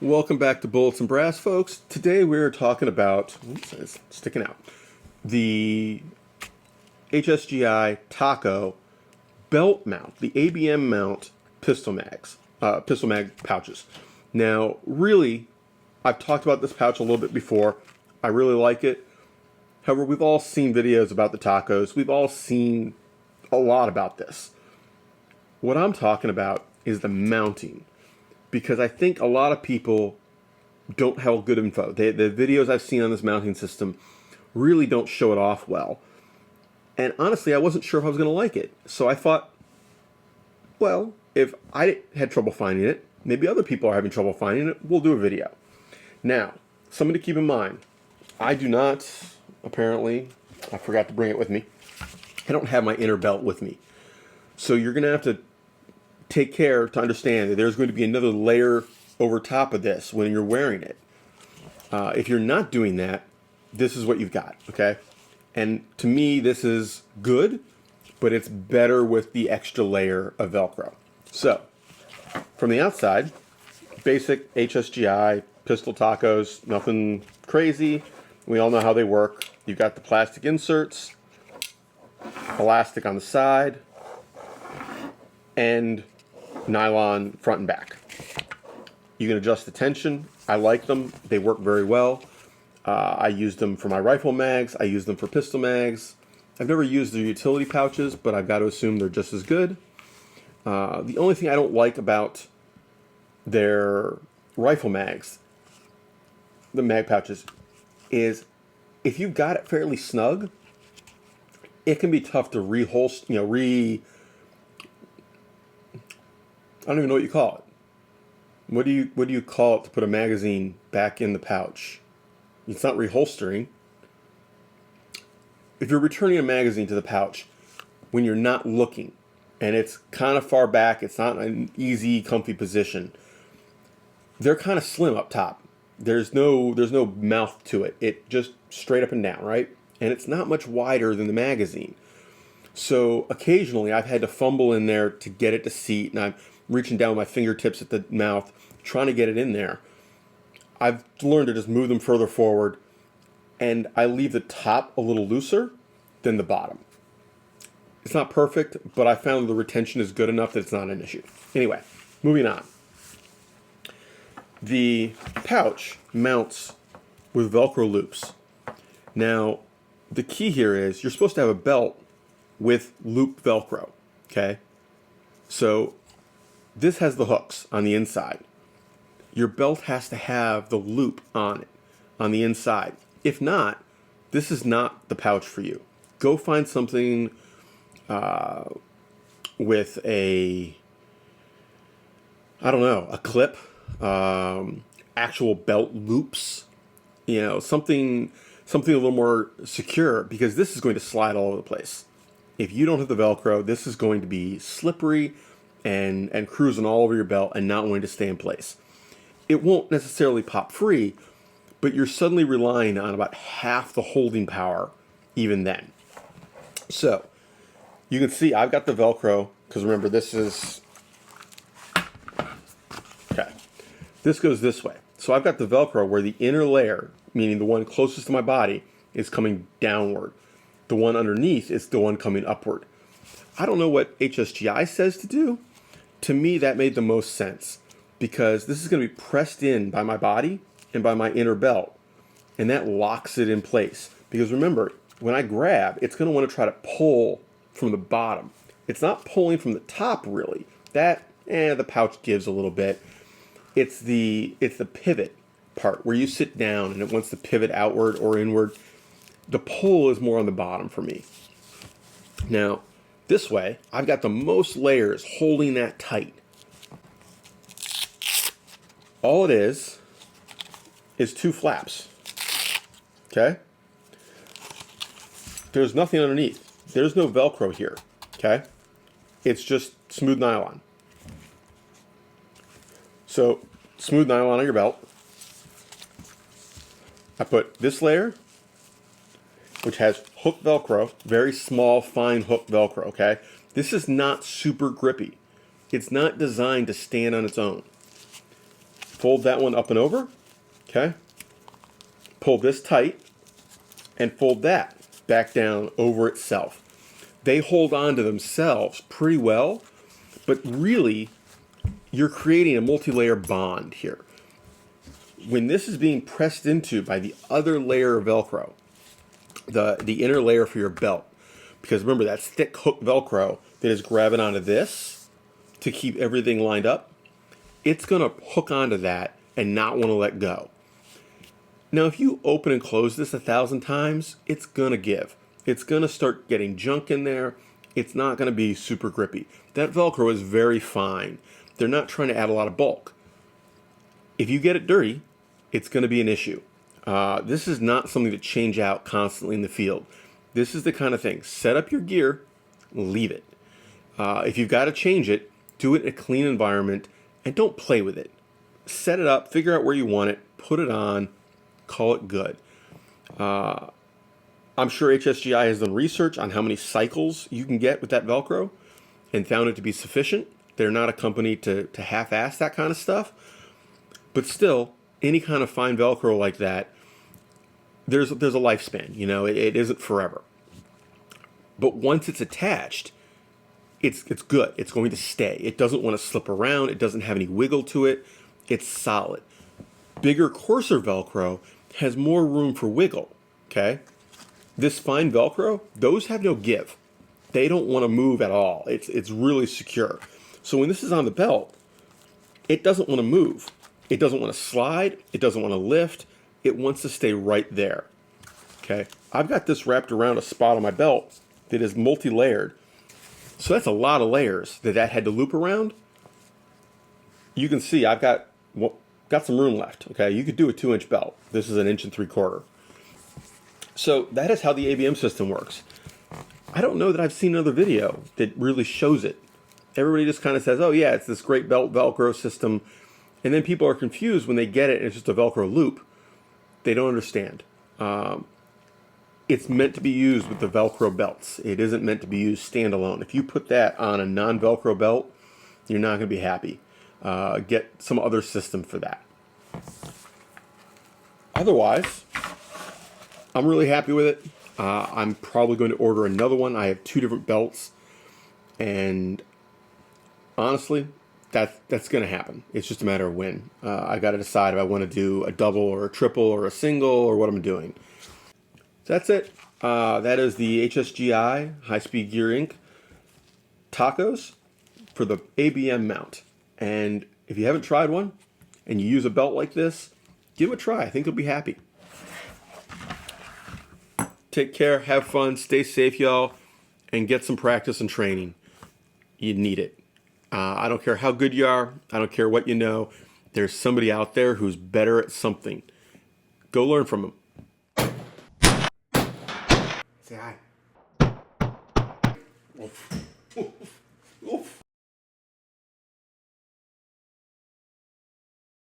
Welcome back to Bullets and Brass, folks. Today we're talking about, oops, it's sticking out, the HSGI Taco belt mount, the ABM mount pistol mag pouches. Now, really, I've talked about this pouch a little bit before. I really like it. However, we've all seen videos about the tacos. We've all seen a lot about this. What I'm talking about is the mounting, because I think a lot of people don't have good info. The videos I've seen on this mounting system really don't show it off well. And honestly, I wasn't sure if I was going to like it. So I thought, well, if I had trouble finding it, maybe other people are having trouble finding it, we'll do a video. Now, something to keep in mind. I do not, apparently, I forgot to bring it with me. I don't have my inner belt with me. So you're going to have to take care to understand that there's going to be another layer over top of this when you're wearing it. If you're not doing that, this is what you've got, okay? And to me, this is good, but it's better with the extra layer of Velcro. So, from the outside, basic HSGI pistol tacos, nothing crazy. We all know how they work. You've got the plastic inserts, elastic on the side, and nylon front and back. You can adjust the tension. I like them. They work very well. I use them for my rifle mags. I use them for pistol mags. I've never used their utility pouches, but I've got to assume they're just as good. The only thing I don't like about their rifle mags, the mag pouches, is if you've got it fairly snug, it can be tough to reholster, I don't even know what you call it. What do you call it to put a magazine back in the pouch? It's not reholstering. If you're returning a magazine to the pouch when you're not looking and it's kind of far back, it's not an easy, comfy position, they're kind of slim up top. There's no mouth to it. It just straight up and down, right? And it's not much wider than the magazine. So occasionally I've had to fumble in there to get it to seat, and I'm reaching down with my fingertips at the mouth, trying to get it in there. I've learned to just move them further forward, and I leave the top a little looser than the bottom. It's not perfect, but I found the retention is good enough that it's not an issue. Anyway, moving on. The pouch mounts with Velcro loops. Now, the key here is you're supposed to have a belt with loop Velcro, okay? So this has the hooks on the inside. Your belt has to have the loop on it, on the inside. If not, this is not the pouch for you. Go find something with a clip, actual belt loops, something a little more secure, because this is going to slide all over the place. If you don't have the Velcro, this is going to be slippery and cruising all over your belt and not wanting to stay in place. It won't necessarily pop free, but you're suddenly relying on about half the holding power even then. So, you can see I've got the Velcro, because remember this is, okay, this goes this way. So I've got the Velcro where the inner layer, meaning the one closest to my body, is coming downward. The one underneath is the one coming upward. I don't know what HSGI says to do. To me, that made the most sense, because this is going to be pressed in by my body and by my inner belt, and that locks it in place. Because remember, when I grab, it's going to want to try to pull from the bottom. It's not pulling from the top, really. That, the pouch gives a little bit. It's the pivot part where you sit down and it wants to pivot outward or inward. The pull is more on the bottom for me. Now, this way, I've got the most layers holding that tight. All it is two flaps. Okay? There's nothing underneath. There's no Velcro here. Okay? It's just smooth nylon. So, smooth nylon on your belt. I put this layer, which has hook Velcro, very small, fine hook Velcro, okay? This is not super grippy. It's not designed to stand on its own. Fold that one up and over, okay? Pull this tight and fold that back down over itself. They hold on to themselves pretty well, but really, you're creating a multi-layer bond here. When this is being pressed into by the other layer of Velcro, the inner layer for your belt, because remember that's thick hook Velcro that is grabbing onto this to keep everything lined up, it's gonna hook onto that and not wanna let go. Now, if you open and close this 1,000 times, it's gonna give. It's gonna start getting junk in there. It's not gonna be super grippy. That Velcro is very fine. They're not trying to add a lot of bulk. If you get it dirty, it's gonna be an issue. This is not something to change out constantly in the field. This is the kind of thing, set up your gear, leave it. If you've gotta change it, do it in a clean environment and don't play with it. Set it up, figure out where you want it, put it on, call it good. I'm sure HSGI has done research on how many cycles you can get with that Velcro and found it to be sufficient. They're not a company to half-ass that kind of stuff. But still, any kind of fine Velcro like that, there's a lifespan. You know, it isn't forever. But once it's attached, it's good. It's going to stay. It doesn't want to slip around. It doesn't have any wiggle to it. It's solid. Bigger, coarser Velcro has more room for wiggle, okay? This fine Velcro, those have no give. They don't want to move at all. It's really secure. So when this is on the belt, it doesn't want to move. It doesn't want to slide. It doesn't want to lift. It wants to stay right there, okay? I've got this wrapped around a spot on my belt that is multi-layered. So that's a lot of layers that had to loop around. You can see I've got some room left, okay? You could do a 2-inch belt. This is an 1 3/4. So that is how the ABM system works. I don't know that I've seen another video that really shows it. Everybody just kind of says, oh yeah, it's this great Velcro system. And then people are confused when they get it and it's just a Velcro loop. They don't understand. It's meant to be used with the Velcro belts. It isn't meant to be used standalone. If you put that on a non-Velcro belt, you're not going to be happy. Get some other system for that. Otherwise, I'm really happy with it. I'm probably going to order another one. I have 2 different belts, and honestly, that's going to happen. It's just a matter of when. I got to decide if I want to do a double or a triple or a single or what I'm doing. So that's it. That is the HSGI High-Speed Gear Inc. tacos for the ABM mount. And if you haven't tried one and you use a belt like this, give it a try. I think you'll be happy. Take care, have fun, stay safe, y'all, and get some practice and training. You need it. I don't care how good you are. I don't care what you know. There's somebody out there who's better at something. Go learn from them. Say hi.